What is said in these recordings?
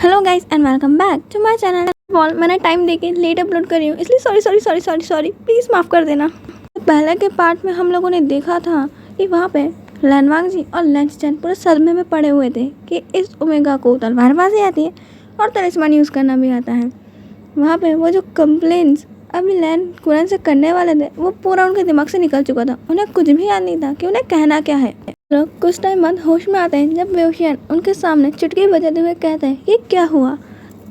Hello guys and welcome back to my channel. मैंने time देके late upload करी हूँ, इसलिए सॉरी प्लीज़ माफ़ कर देना। पहले के पार्ट में हम लोगों ने देखा था कि वहाँ पे लैनवांग जी और लैंचचैन पूरे सदमे में पड़े हुए थे कि इस ओमेगा को तलवारबाजी आती है और तलिस्मान यूज़ करना भी आता है। वहाँ पे वो जो कंप्लेंट्स अभी लैन कुरैन से करने वाले थे वो पूरा उनके दिमाग से निकल चुका था। उन्हें कुछ भी याद नहीं था कि उन्हें कहना क्या है। लोग कुछ टाइम बाद होश में आते हैं जब वेओशियन उनके सामने चुटकी बजाते हुए कहते हैं ये क्या हुआ।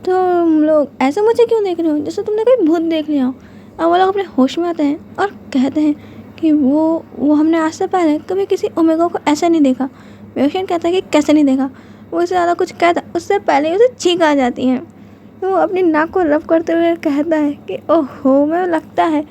तो हम लोग ऐसे मुझे क्यों देख रहे हो जैसे तुमने कोई भूत देख लिया हो। अब वो लोग अपने होश में आते हैं और कहते हैं कि वो हमने आज से पहले कभी किसी ओमेगा को ऐसा नहीं देखा। वेओशियन कहता है कि कैसे नहीं देखा। वो इससे ज़्यादा कुछ कहता उससे पहले ही उसे छींक आ जाती है। वो अपनी नाक को रब करते हुए कहता है कि ओहो मैं लगता है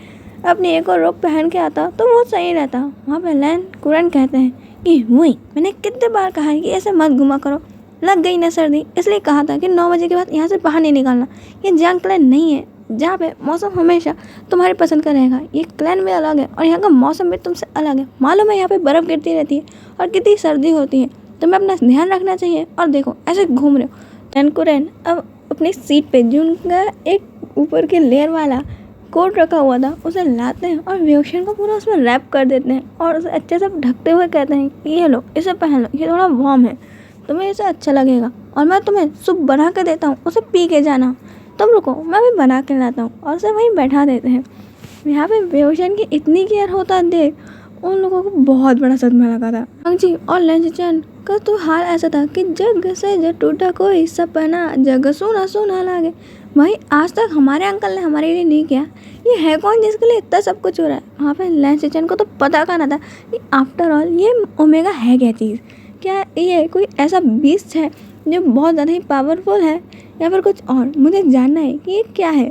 अपनी एक और रोब पहन के आता तो वो सही रहता। वहाँ पे लैन कुरैन कहते हैं कि वही मैंने कितने बार कहा है कि ऐसे मत घुमा करो, लग गई ना सर्दी, इसलिए कहा था कि 9 बजे के बाद यहाँ से बाहर नहीं निकलना। ये जंग क्लैन नहीं है जहाँ पे मौसम हमेशा तुम्हारी पसंद का रहेगा। ये क्लैन भी अलग है और यहाँ का मौसम भी तुमसे अलग है। मालूम है यहाँ पे बर्फ़ गिरती रहती है और कितनी सर्दी होती है, तुम्हें अपना ध्यान रखना चाहिए। और देखो ऐसे घूम रहे हो। लैन कुरैन अब अपनी सीट पे जो उनका एक ऊपर के लेयर वाला कोट रखा हुआ था उसे लाते हैं और वेओशियन को पूरा उसमें रैप कर देते हैं और उसे अच्छे से ढकते हुए कहते हैं कि ये लो इसे पहन लो, ये थोड़ा वार्म है, तुम्हें इसे अच्छा लगेगा और मैं तुम्हें सूप बना के देता हूँ, उसे पी के जाना। तुम रुको मैं भी बना के लाता हूँ और उसे वहीं बैठा देते हैं। यहाँ पे वेओशियन की इतनी केयर होता देख उन लोगों को बहुत बड़ा सदमा लगा था। वांग जी और लैंचचैन का तो हाल ऐसा था कि जग से जग टूटा कोई सपना, जग सुना सुना लागे। वही आज तक हमारे अंकल ने हमारे लिए नहीं किया। ये है कौन जिसके लिए इतना सब कुछ हो रहा है। वहाँ पे लैंचचैन को तो पता का ना था कि आफ्टर ऑल ये ओमेगा है क्या चीज़। क्या ये कोई ऐसा बीस्ट है जो बहुत ज़्यादा ही पावरफुल है या फिर कुछ और, मुझे जानना है कि ये क्या है।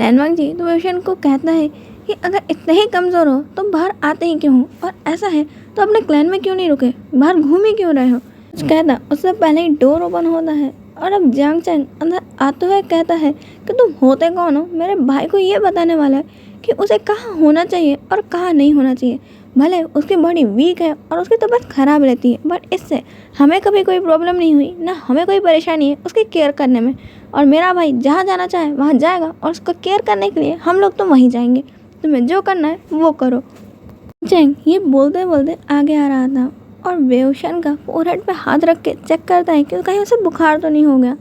लैनवांग जी तो वेओशियन को कहता है कि अगर इतने ही कमज़ोर हो तो बाहर आते ही क्यों हो, और ऐसा है तो अपने क्लैन में क्यों नहीं रुके, बाहर घूम ही क्यों रहे हो। कुछ कहता उससे पहले ही डोर ओपन होता है और अब जियांग चैंग अंदर आते हुए कहता है कि तुम होते कौन हो। मेरे भाई को ये बताने वाला है कि उसे कहाँ होना चाहिए और कहाँ नहीं होना चाहिए। भले उसकी बॉडी वीक है और उसकी तबीयत ख़राब रहती है, बट इससे हमें कभी कोई प्रॉब्लम नहीं हुई, ना हमें कोई परेशानी है उसकी केयर करने में। और मेरा भाई जहाँ जाना चाहे वहाँ जाएगा और उसको केयर करने के लिए हम लोग तो वहीं जाएंगे। तुम्हें जो करना है वो करो। चैंग ये बोलते बोलते आगे आ रहा था और वेओशियन का फोरहेड पे हाथ रख के चेक करता है कि कहीं उसे बुखार तो नहीं हो गया।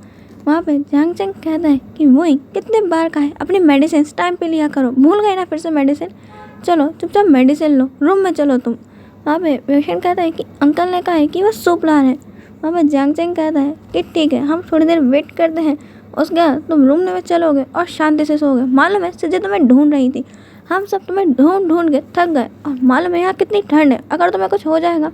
वहाँ पे जियांग चैंग कहता है कि वही कितने बार कहा है अपनी मेडिसिन टाइम पे लिया करो, भूल गए ना फिर से मेडिसिन, चलो चुपचाप मेडिसिन लो, रूम में चलो तुम। वहाँ पे वेओशियन कहता है कि अंकल ने कहा है कि वो सूप ला रहे हैं। वहाँ पे जियांग चैंग कहता है कि ठीक है हम थोड़ी देर वेट करते हैं, उसके बाद तुम रूम में चलोगे और शांति से सोओगे। मालूम है सिद्धि तुम्हें ढूंढ रही थी, हम सब तुम्हें ढूंढ ढूंढ के थक गए और मालूम है यहाँ कितनी ठंड है, अगर तुम्हें कुछ हो जाएगा।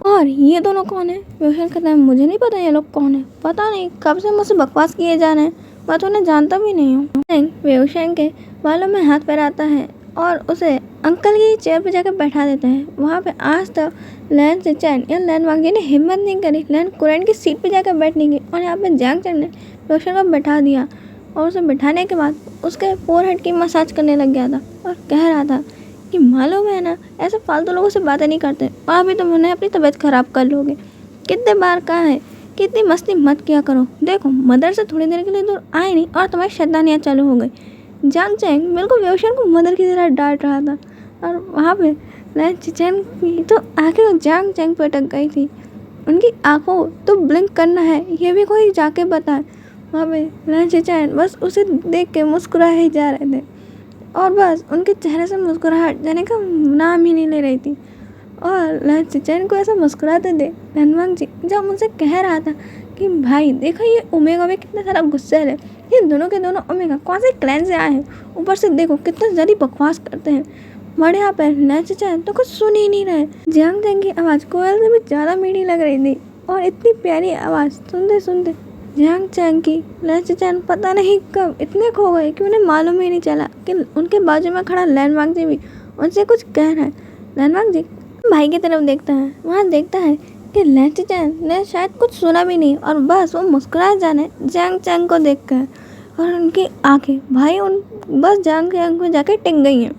और ये दोनों कौन है। वेओशियन कहता है मुझे नहीं पता ये लोग कौन है, पता नहीं कब से मुझसे बकवास किए जा रहे हैं, मैं तो उन्हें जानता भी नहीं हूँ। वेओशियन के बालों में हाथ फहराता है और उसे अंकल की चेयर पर जाकर बैठा देता है। वहाँ पे आज तक लैंचचैन या लैनवांग जी ने हिम्मत नहीं करी लैन कुरैन की सीट पर जाकर बैठने की, और यहाँ पे जियांग चैंग ने वेओशियन को बैठा दिया और उसे बैठाने के बाद उसके फोरहेड की मसाज करने लग गया था और कह रहा था कि मालूम है ना ऐसे फालतू लोगों से बातें नहीं करते और अभी तुम उन्हें अपनी तबीयत ख़राब कर लोगे। कितने बार कहा है कि इतनी मस्ती मत किया करो, देखो मदर से थोड़ी देर के लिए दूर आए नहीं और तुम्हारी शैतानियाँ चालू हो गई। जियांग चैंग बिल्कुल वेओशियन को मदर की तरह डांट रहा था और वहाँ पे लैंचचैन की तो आंखें जियांग चैंग पर अटक गई थी। उनकी आंखों तो ब्लिंक करना है ये भी कोई जाके बताए। वहाँ पे लैंचचैन बस उसे देख के मुस्कुराए ही जा रहे थे और बस उनके चेहरे से मुस्कुराहट जाने का नाम ही नहीं ले रही थी। और लैंचचैन को ऐसा मुस्कुराते थे लैनवांग जी जब उनसे कह रहा था कि भाई देखो ये ओमेगा में कितना सारा गुस्सा है, ये दोनों के दोनों ओमेगा कौन से क्लैन से आए हैं, ऊपर से देखो कितना ज़्यादा बकवास करते हैं। बड़े यहाँ पर लैंचचैन तो कुछ सुन ही नहीं रहे। जियांग चैंग की आवाज़ कोयल से भी ज़्यादा मीठी लग रही थी और इतनी प्यारी आवाज़ सुनते सुनते जियांग चैंग की लैंचचैन पता नहीं कब इतने खो गए कि उन्हें मालूम ही नहीं चला कि उनके बाजू में खड़ा लैनवांग जी भी उनसे कुछ कह रहा है। लैनवांग जी भाई की तरफ देखता है, वहाँ देखता है कि लैंचचैन ने शायद कुछ सुना भी नहीं और बस वो मुस्कुराए जाने जियांग चैंग को देख कर, और उनकी आंखें भाई उन बस जियांग चैंग को जाके टिक गई हैं।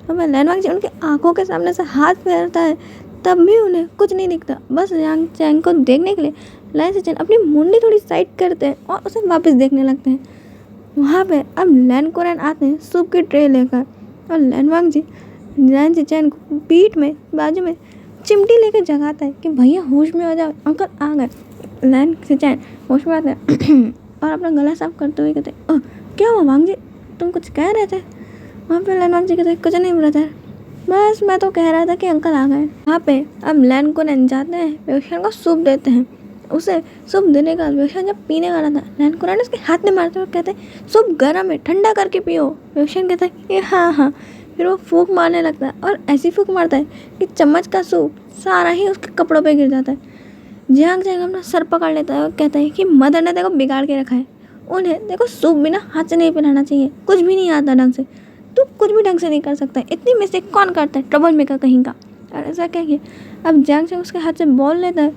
और लैनवांग जी उनकी आंखों के सामने से हाथ फेरता है तब भी उन्हें कुछ नहीं दिखता। बस जियांग चैंग को देखने के लिए लैन सिचेन अपनी मुंडी थोड़ी साइड करते हैं और उसे वापस देखने लगते हैं। वहाँ पे अब लैन कुरैन आते हैं सूप की ट्रे लेकर और लैन वांगजी लैन सिचेन को पीठ में बाजू में चिमटी लेकर जगाता है कि भैया होश में आ जाओ, अंकल आ गए। लैन सिचेन होश में आते हैं और अपना गला साफ करते हुए कहते हैं, क्या हुआ वांगजी, तुम कुछ कह रहे थे? वहाँ पे लैन वांगजी कहते हैं, कुछ नहीं ब्रदर, बस मैं तो कह रहा था कि अंकल आ गए। वहाँ पे अब लैन कुरैन जाते हैं, वेओशान को सूप देते हैं। उसे सूप देने का वेओशान जब पीने वाला था, लैन कुरैन उसके हाथ में मारते हुए कहते हैं, सूप गर्म है, ठंडा करके पियो। वेओशान कहता है कि हाँ। फिर वो फूंक मारने लगता है और ऐसी फूंक मारता है कि चम्मच का सूप सारा ही उसके कपड़ों पे गिर जाता है। जियांग जैंग अपना सर पकड़ लेता है और कहता है कि मदर ने देखो बिगाड़ के रखा है, उन्हें देखो सूप बिना हाथ से नहीं पिलाना चाहिए, कुछ भी नहीं आता ढंग से, तू कुछ भी ढंग से नहीं कर सकता, इतनी मिस्टेक कौन करता है, ट्रबल मेकर कहीं का। और ऐसा कह के अब जियांग जैंग उसके हाथ से बॉल लेता है,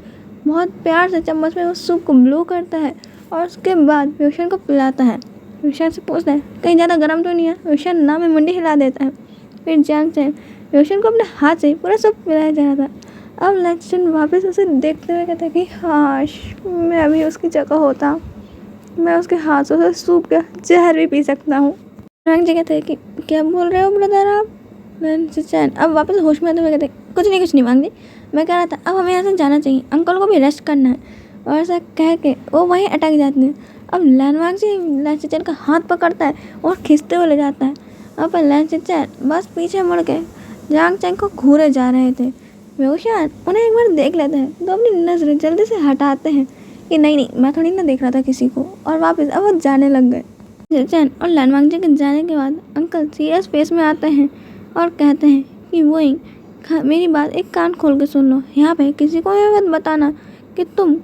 बहुत प्यार से चम्मच में उस सूप को ब्लो करता है और उसके बाद वेओशान को पिलाता है। वेओशान से पूछता है कहीं ज़्यादा गर्म तो नहीं है? वेओशान ना में मुंडी हिला देता है। फिर जियांग जैंग वेओशान को अपने हाथ से पूरा सूप पिलाया जा रहा था। अब लैन सिचेन वापस उसे देखते हुए कहता है कि हाश मैं भी उसकी जगह होता, मैं उसके हाथों से सूप का जहर भी पी सकता हूँ। रंग जी कहते हैं कि क्या बोल रहे हो ब्रदर आप? लैन सिचेन अब वापस होश में आते हुए कहते हैं, कुछ नहीं वांग जी, मैं कह रहा था अब हमें यहाँ से जाना चाहिए, अंकल को भी रेस्ट करना है। और ऐसा कह के वो वहीं अटक जाते हैं। अब लैन वांग जी लैन सिचेन का हाथ पकड़ता है और खींचते हुए ले जाता है। अब लैन सिचेन बस पीछे मुड़ के जियांग जैंग को घूरे जा रहे थे। वेओशान उन्हें एक बार देख लेते हैं तो अपनी नज़रें जल्दी से हटाते हैं कि नहीं मैं थोड़ी ना देख रहा था किसी को, और वापस अब वो जाने लग गए। सिचेन और लैन वांगजी के जाने के बाद अंकल सीरियस फेस में आते हैं और कहते हैं कि वही मेरी बात एक कान खोल के सुन लो, यहाँ पे किसी को ये मत बताना कि तुम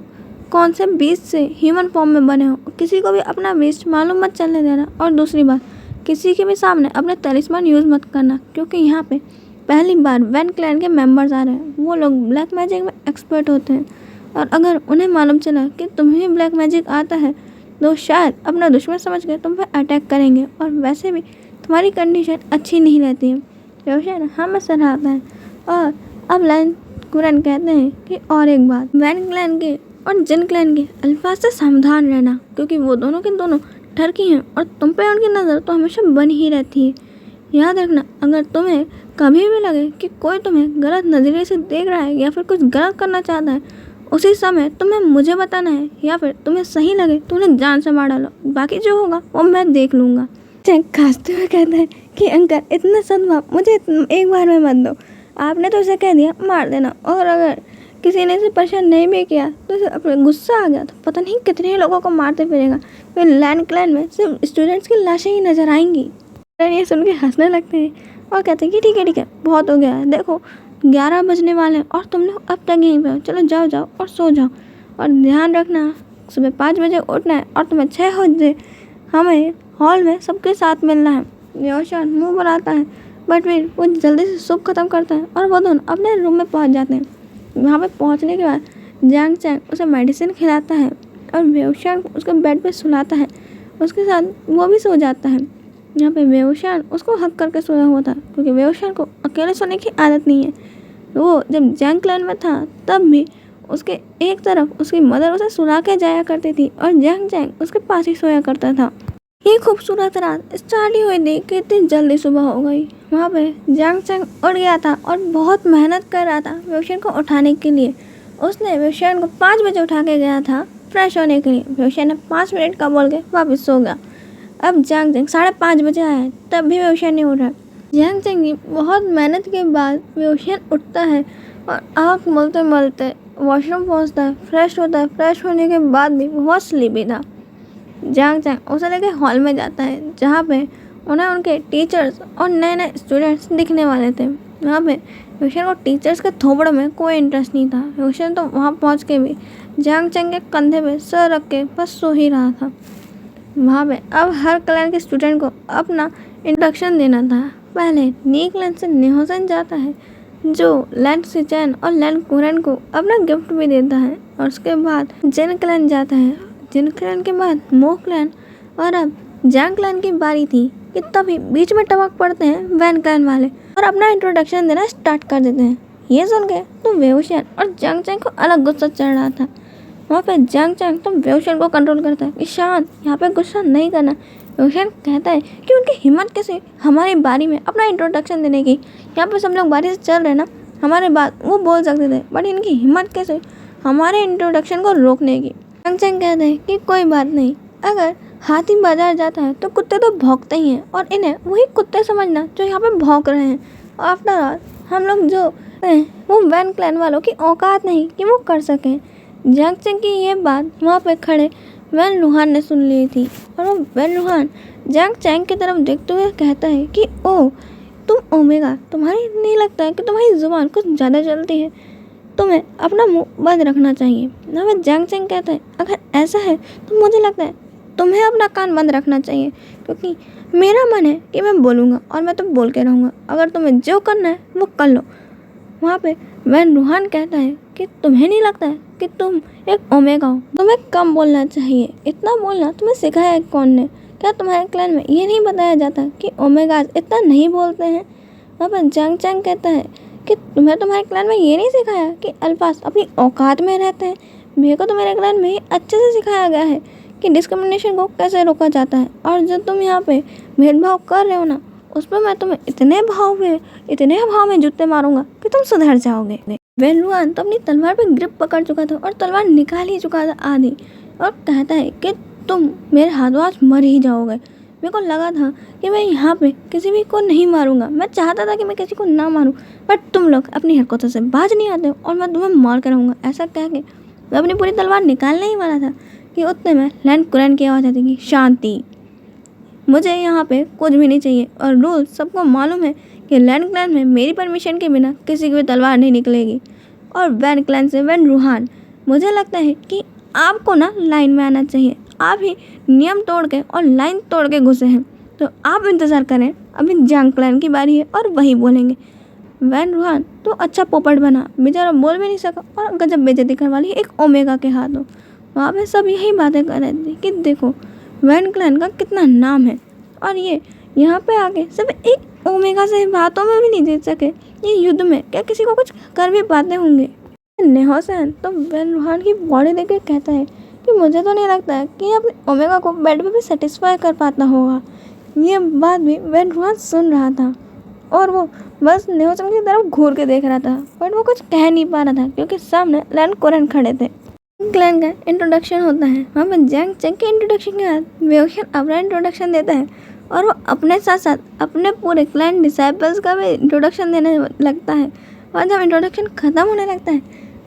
कौन से बीस्ट से ह्यूमन फॉर्म में बने हो, किसी को भी अपना बीस्ट मालूम मत चलने देना। और दूसरी बात, किसी के भी सामने अपने तलिस्मान यूज़ मत करना, क्योंकि यहाँ पे पहली बार वैन क्लैन के मेंबर्स आ रहे हैं। वो लोग ब्लैक मैजिक में एक्सपर्ट होते हैं और अगर उन्हें मालूम चला कि तुम्हें ब्लैक मैजिक आता है तो शायद अपना दुश्मन समझ कर तुम पर अटैक करेंगे, और वैसे भी तुम्हारी कंडीशन अच्छी नहीं रहती है। वेओशान हमें सराहता है। और अब लैन कुरैन कहते हैं कि और एक बात, वैन क्लैन के और जिन क्लैन के अल्फाज से सावधान रहना, क्योंकि वो दोनों के दोनों ठरकी हैं और तुम पे उनकी नज़र तो हमेशा बनी ही रहती है। याद रखना, अगर तुम्हें कभी भी लगे कि कोई तुम्हें गलत नज़रिए से देख रहा है या फिर कुछ गलत करना चाहता है, उसी समय तुम्हें मुझे बताना है, या फिर तुम्हें सही लगे तो उन्हें जान से मार डालो, बाकी जो होगा वो मैं देख लूँगा। चैंग खांसते हुए कहता है कि अंकल इतना सदमा मुझे एक बार में मत दो, आपने तो इसे कह दिया मार देना, और अगर किसी ने इसे परेशान नहीं भी किया तो इसे अपने गुस्सा आ गया तो पता नहीं कितने लोगों को मारते फिरेगा, फिर लैन क्लैन में सिर्फ स्टूडेंट्स की लाशें ही नजर आएंगी। ये सुन के हंसने लगते हैं और कहते हैं कि ठीक है बहुत हो गया है, देखो 11 बजने वाले हैं और तुम लोग अब तक यहीं पे हो, चलो जाओ और सो जाओ, और ध्यान रखना सुबह 5 बजे उठना है और तुम्हें 6 बजे हमें हॉल में सबके साथ मिलना है। वेओशान मुँह बनाता है बट फिर वो जल्दी से सूप खत्म करता है और वो दोनों अपने रूम में पहुंच जाते हैं। वहाँ पे पहुंचने के बाद जियांग जैंग उसे मेडिसिन खिलाता है और वेओशान उसको बेड पे सुलाता है, उसके साथ वो भी सो जाता है। यहाँ पे वेओशान उसको हक करके सोया हुआ था, क्योंकि वेओशान को अकेले सोने की आदत नहीं है। वो जब जियांग क्लैन में था तब भी उसके एक तरफ उसकी मदर उसे सुला के जाया करती थी और जियांग जैंग उसके पास ही सोया करता था। ये खूबसूरत रात स्टार्ट ही हुई देख के इतनी जल्दी सुबह हो गई। वहाँ पे जियांग जैंग उठ गया था और बहुत मेहनत कर रहा था वेओशान को उठाने के लिए। उसने वेओशान को 5 बजे उठा के गया था फ्रेश होने के लिए। वेओशान ने 5 मिनट का बोल के वापस सो गया। अब जियांग जैंग 5:30 बजे आया तब भी वेओशान नहीं उठा। जियांग जैंग की बहुत मेहनत के बाद वेओशान उठता है और आँख मलते मलते वॉशरूम पहुँचता है, फ्रेश होता है। फ्रेश होने के बाद भी बहुत स्लीपी था। जियांग जैंग उसे लेके हॉल में जाता है जहाँ पे उन्हें उनके टीचर्स और नए नए स्टूडेंट्स दिखने वाले थे। वहाँ पे वेओशान को टीचर्स के थोपड़ों में कोई इंटरेस्ट नहीं था। वेओशान तो वहाँ पहुँच के भी जियांग जैंग के कंधे पे सर रख के बस सो ही रहा था। वहाँ पे अब हर क्लैन के स्टूडेंट को अपना इंट्रोडक्शन देना था। पहले नी क्लैन से निहोसन जाता है जो लैन सिचेन और लैन कुरैन को अपना गिफ्ट भी देता है, और उसके बाद जिन क्लैन जाता है। जिन क्लैन के बाद मो क्लैन, और अब जियांग क्लैन की बारी थी कि तभी बीच में टपक पड़ते हैं वैन क्लैन वाले और अपना इंट्रोडक्शन देना स्टार्ट कर देते हैं। ये सुन के तो वेओशान और जियांग जैंग को अलग गुस्सा चढ़ रहा था। वहाँ पे जंग चैंग तो वेओशन को कंट्रोल करता है कि शांत, यहाँ पे गुस्सा नहीं करना। वेओशन कहता है कि उनकी हिम्मत कैसे हमारी बारी में अपना इंट्रोडक्शन देने की। यहाँ पे सब लोग बारी से चल रहे ना, हमारे बात वो बोल सकते थे, बट इनकी हिम्मत कैसे हमारे इंट्रोडक्शन को रोकने की। जंग चैंग कहते हैं कि कोई बात नहीं, अगर हाथी बाजार जाता है तो कुत्ते तो भौंकते ही हैं और इन्हें वही कुत्ते समझना जो यहाँ पे भौंक रहे हैं। आफ्टर ऑल हम लोग जो हैं वो वैन क्लैन वालों की औकात नहीं कि वो कर सकें। जंग चैंग की ये बात वहाँ पे खड़े वैन लुहान ने सुन ली थी और वो वैन लुहान जंग चैंग की तरफ देखते हुए कहता है कि ओ तुम ओमेगा, तुम्हारी नहीं लगता है कि तुम्हारी जुबान कुछ ज़्यादा चलती है, तुम्हें अपना मुंह बंद रखना चाहिए। ना मैं जंग चैंग कहता है अगर ऐसा है तो मुझे लगता है तुम्हें अपना कान बंद रखना चाहिए, क्योंकि मेरा मन है कि मैं बोलूँगा और मैं तो बोल के रहूँगा, अगर तुम्हें जो करना है वो कर लो। वहाँ पे वैन लुहान कहता है कि तुम्हें नहीं लगता है कि तुम एक ओमेगा हो, तुम्हें कम बोलना चाहिए, इतना बोलना तुम्हें सिखाया है कौन ने? क्या तुम्हारे क्लैन में ये नहीं बताया जाता कि ओमेगाज इतना नहीं बोलते हैं? वहाँ पर जंग चैंग कहता है कि तुम्हें तुम्हारे क्लैन में ये नहीं सिखाया कि अल्फास अपनी औकात में रहते हैं। मेरे को तो मेरे क्लैन में ही अच्छे से सिखाया गया है कि डिस्क्रिमिनेशन को कैसे रोका जाता है, और जो तुम यहाँ पे भेदभाव कर रहे हो ना, उस पर मैं तुम्हें इतने भाव में जूते मारूंगा कि तुम सुधर जाओगे। वैन लुहान तो अपनी तलवार पे ग्रिप पकड़ चुका था और तलवार निकाल ही चुका था आधी, और कहता है कि तुम मेरे हाथों आज मर ही जाओगे। मेरे को लगा था कि मैं यहाँ पे किसी भी को नहीं मारूंगा, मैं चाहता था कि मैं किसी को ना मारूं, बट तुम लोग अपनी हरकतों से बाज नहीं आते हो और मैं तुम्हें मार कर रहूँगा। ऐसा कह के मैं अपनी पूरी तलवार निकालने ही वाला था कि उतने में लैंड कुरैन की आवाज़ आती कि शांति, मुझे यहाँ पे कुछ भी नहीं चाहिए, और रूल सबको मालूम है कि लैंड क्लैन में मेरी परमिशन के बिना किसी की भी तलवार नहीं निकलेगी। और वैन क्लैन से वैन लुहान, मुझे लगता है कि आपको ना लाइन में आना चाहिए, आप ही नियम तोड़ के और लाइन तोड़ के घुसे हैं, तो आप इंतज़ार करें, अभी जंग क्लैन की बारी है और वही बोलेंगे। वैन लुहान तो अच्छा पोपट बना, बेचारा बोल भी नहीं सका और गजब बेइज्जती करवा ली एक ओमेगा के हाथों। वहाँ पे सब यही बातें कर रहे थे कि देखो वैन क्लैन का कितना नाम है, और ये यहाँ पे आके सिर्फ एक ओमेगा से बातों में भी नहीं जीत सके, ये युद्ध में क्या किसी को कुछ कर भी पाते होंगे। नेहोसन तो वैन लुहान की बॉडी देख के कहता है कि मुझे तो नहीं लगता है कि अपने ओमेगा को बेड पे भी सेटिस्फाई कर पाता होगा। ये बात भी वैन लुहान सुन रहा था और वो बस नेहोसन की तरफ घूर के देख रहा था, बट वो कुछ कह नहीं पा रहा था क्योंकि सामने लैंड कुरैन खड़े थे। क्लैन का इंट्रोडक्शन होता है, वहाँ पर जंग चैंग के इंट्रोडक्शन के बाद वेओशन अपना इंट्रोडक्शन देता है और वो अपने साथ साथ अपने पूरे क्लैन डिसाइपल्स का भी इंट्रोडक्शन देने लगता है। और जब इंट्रोडक्शन ख़त्म होने लगता है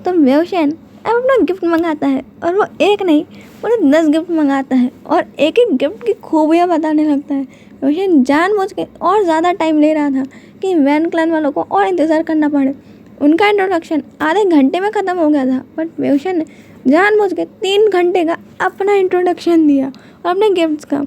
तो वेओशन अब अपना गिफ्ट मंगाता है, और वो एक नहीं पूरे 10 गिफ्ट मंगाता है और एक एक गिफ्ट की खूबियाँ बताने लगता है। वेओशन जानबूझ के और ज़्यादा टाइम ले रहा था कि वैन क्लैन वालों को और इंतज़ार करना पड़े। उनका इंट्रोडक्शन आधे घंटे में ख़त्म हो गया था, बट वेओशन ने जानबूझ के 3 घंटे का अपना इंट्रोडक्शन दिया और अपने गिफ्ट्स का।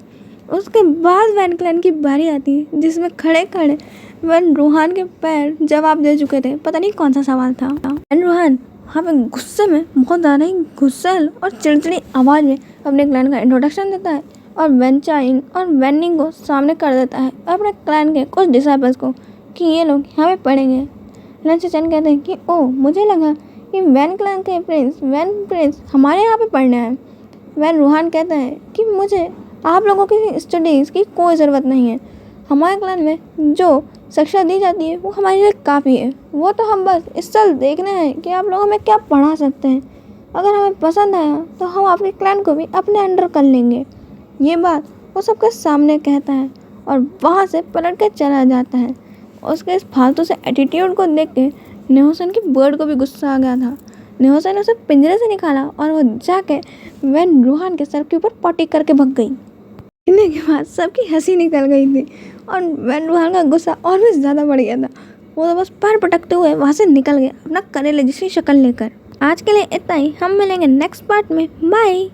उसके बाद वैन क्लैन की बारी आती है, जिसमें खड़े खड़े वैन लुहान के पैर जवाब दे चुके थे, पता नहीं कौन सा सवाल था। वैन लुहान वहाँ पे गुस्से में बहुत ज़्यादा ही गुस्सैल और चिड़चिड़ी आवाज़ में अपने क्लैन का इंट्रोडक्शन देता है और वैन चाइंग और वैनिंग को सामने कर देता है अपने क्लैन के कुछ डिसाइपल्स को कि ये लोग यहाँ पे पढ़ेंगे। लैंड चैन कहते हैं कि ओ मुझे लगा कि वैन क्लैन के वैन प्रिंस हमारे यहाँ पे पढ़ने आए। वैन लुहान कहता है कि मुझे आप लोगों की स्टडीज़ की कोई ज़रूरत नहीं है, हमारे क्लैन में जो शिक्षा दी जाती है वो हमारे लिए काफ़ी है, वो तो हम बस इस साल देखने हैं कि आप लोग हमें क्या पढ़ा सकते हैं, अगर हमें पसंद आया तो हम आपके क्लैन को भी अपने अंडर कर लेंगे। ये बात वो सबके सामने कहता है और वहाँ से पलट के चला जाता है। उसके इस फालतू से एटीट्यूड को देख के नेहोसन की बर्ड को भी गुस्सा आ गया था। नेहोसन ने उसे पिंजरे से निकाला और वो जाके वैन लुहान के सर के ऊपर पॉटी करके भग गई। इन्हीं के बाद सबकी हंसी निकल गई थी और वैन लुहान का गुस्सा और भी ज़्यादा बढ़ गया था। वो तो बस पैर पटकते हुए वहाँ से निकल गया अपना करेले जैसी शक्ल लेकर। आज के लिए इतना ही, हम मिलेंगे नेक्स्ट पार्ट में। बाय।